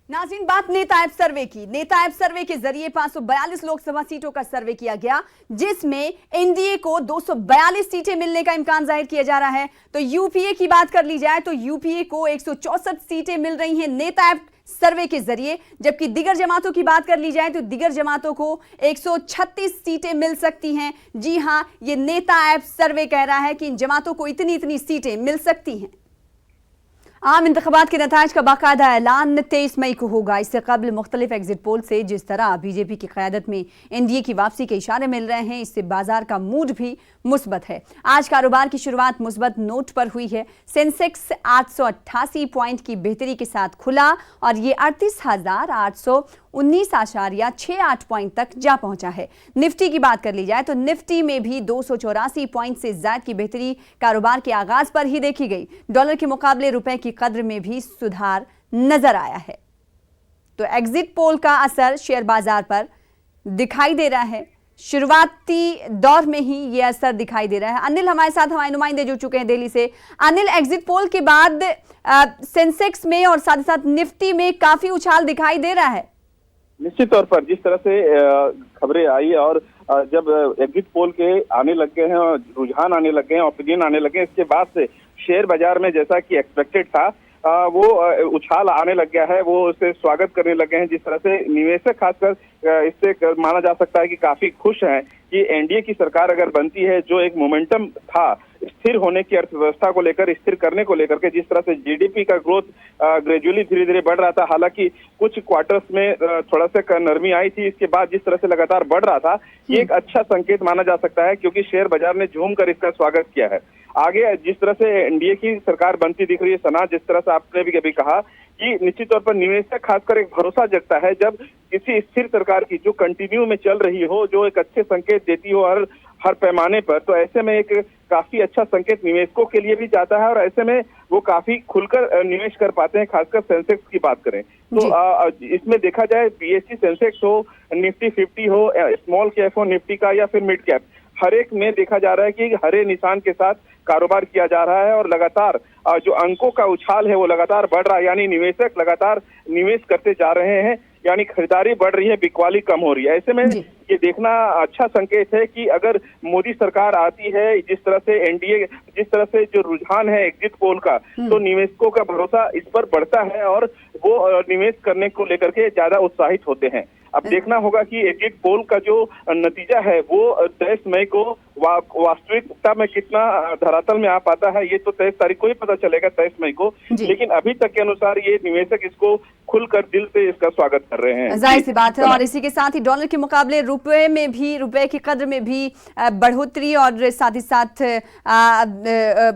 नाज़रीन, बात नेता ऐप सर्वे की। नेता ऐप सर्वे के जरिए 542 लोकसभा सीटों का सर्वे किया गया, जिसमें एनडीए को 242 सीटें मिलने का इम्कान जाहिर किया जा रहा है। तो यूपीए की बात कर ली जाए तो यूपीए को 164 सीटें मिल रही हैं नेता ऐप सर्वे के जरिए, जबकि दिगर जमातों की बात कर ली जाए तो दिगर जमातों को 136 सीटें मिल सकती हैं। जी हां, ये नेता ऐप सर्वे कह रहा है कि इन जमातों को इतनी सीटें मिल सकती हैं। आम इंतखाबात के नताइज का बाकायदा ऐलान 23 मई को होगा। इससे कबल मुख्तलिफ एग्जिट पोल से जिस तरह बीजेपी की क़यादत में एनडीए की वापसी के इशारे मिल रहे हैं, इससे बाजार का मूड भी मुस्बत है। आज कारोबार की शुरुआत मुस्बत नोट पर हुई है। सेंसेक्स 888 पॉइंट की बेहतरी के साथ खुला और ये 38,819.68 पॉइंट तक जा पहुंचा है। निफ्टी की बात कर ली जाए तो निफ्टी में भी 284 पॉइंट से ज्यादा की बेहतरी कारोबार के आगाज पर ही देखी गई। डॉलर के मुकाबले रुपए की कद्र में भी सुधार नजर आया है। तो एग्जिट पोल का असर शेयर बाजार पर दिखाई दे रहा है। शुरुआती दौर में ही यह असर दिखाई दे रहा है। अनिल हमारे साथ, हमारे नुमाइंदे जुड़ चुके हैं दिल्ली से। अनिल, एग्जिट पोल के बाद सेंसेक्स में और साथ ही साथ निफ्टी में काफी उछाल दिखाई दे रहा है। निश्चित तौर पर जिस तरह से खबरें आई और जब एग्जिट पोल के आने लग गए हैं और रुझान आने लग गए हैं, ओपिनियन आने लगे, इसके बाद से शेयर बाजार में जैसा कि एक्सपेक्टेड था वो उछाल आने लग गया है। वो उसे स्वागत करने लगे हैं। जिस तरह से निवेशक खासकर इससे माना जा सकता है कि काफी खुश हैं कि एनडीए की सरकार अगर बनती है, जो एक मोमेंटम था स्थिर होने की, अर्थव्यवस्था को लेकर, स्थिर करने को लेकर के, जिस तरह से जीडीपी का ग्रोथ ग्रेजुअली धीरे धीरे बढ़ रहा था, हालांकि कुछ क्वार्टर्स में थोड़ा सा नरमी आई थी, इसके बाद जिस तरह से लगातार बढ़ रहा था, ये एक अच्छा संकेत माना जा सकता है, क्योंकि शेयर बाजार ने झूम कर इसका स्वागत किया है। आगे जिस तरह से एनडीए की सरकार बनती दिख रही है, सना, जिस तरह से आपने भी कभी कहा कि निश्चित तौर पर निवेशक खासकर एक भरोसा जगता है जब किसी स्थिर सरकार की जो कंटिन्यू में चल रही हो, जो एक अच्छे संकेत देती हो हर पैमाने पर, तो ऐसे में एक काफी अच्छा संकेत निवेशकों के लिए भी जाता है और ऐसे में वो काफी खुलकर निवेश कर पाते हैं। खासकर सेंसेक्स की बात करें तो इसमें देखा जाए बीएसई सेंसेक्स हो, निफ्टी 50 हो, स्मॉल कैप हो निफ्टी का या फिर मिड कैप, हर एक में देखा जा रहा है कि हरे निशान के साथ कारोबार किया जा रहा है और लगातार जो अंकों का उछाल है वो लगातार बढ़ रहा है। यानी निवेशक लगातार निवेश करते जा रहे हैं, यानी खरीदारी बढ़ रही है, बिकवाली कम हो रही है। ऐसे में ये देखना अच्छा संकेत है कि अगर मोदी सरकार आती है, जिस तरह से एनडीए, जिस तरह से जो रुझान है एग्जिट पोल का, तो निवेशकों का भरोसा इस पर बढ़ता है और वो निवेश करने को लेकर के ज्यादा उत्साहित होते हैं। अब देखना होगा कि एग्जिट पोल का जो नतीजा है वो 23 मई को वास्तविकता में कितना धरातल में आ पाता है, ये तो 23 तारीख को ही पता चलेगा, 23 मई को। लेकिन अभी तक के अनुसार ये निवेशक इसको खुलकर दिल से इसका स्वागत कर रहे हैं। जाहिर सी बात है। और इसी के साथ ही डॉलर के मुकाबले रुपए की कद्र में भी बढ़ोतरी और साथ ही साथ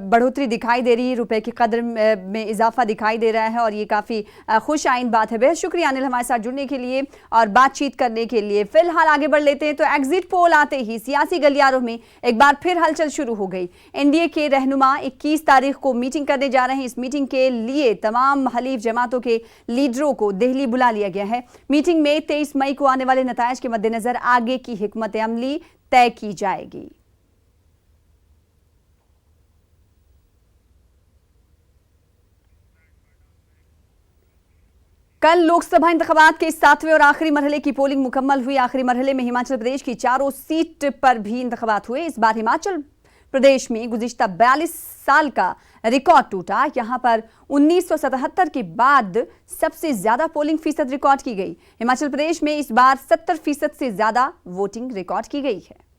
बढ़ोतरी दिखाई दे रही है। रुपए की कद्र में इजाफा दिखाई दे रहा है और ये काफी खुश आइन बात है। बेहद शुक्रिया अनिल हमारे साथ जुड़ने के लिए और बातचीत करने के लिए। फिलहाल आगे बढ़ लेते हैं। तो एग्जिट पोल आते ही सियासी गलियारों में एक बार फिर हलचल शुरू हो गई। एनडीए के रहनुमा 21 तारीख को मीटिंग करने जा रहे हैं। इस मीटिंग के लिए तमाम हलीफ जमातों के लीडरों को दिल्ली बुला लिया गया है। मीटिंग में 23 मई को आने वाले नताइज के मद्देनजर आगे की हिकमत अमली तय की जाएगी। कल लोकसभा इंतखाबात के 7वें और आखिरी मरहले की पोलिंग मुकम्मल हुई। आखिरी मरहले में हिमाचल प्रदेश की 4 सीट पर भी इंतखाबात हुए। इस बार हिमाचल प्रदेश में गुज़िश्ता 42 साल का रिकॉर्ड टूटा। यहां पर 1977 के बाद सबसे ज्यादा पोलिंग फीसद रिकॉर्ड की गई। हिमाचल प्रदेश में इस बार 70% से ज्यादा वोटिंग रिकॉर्ड की गई है।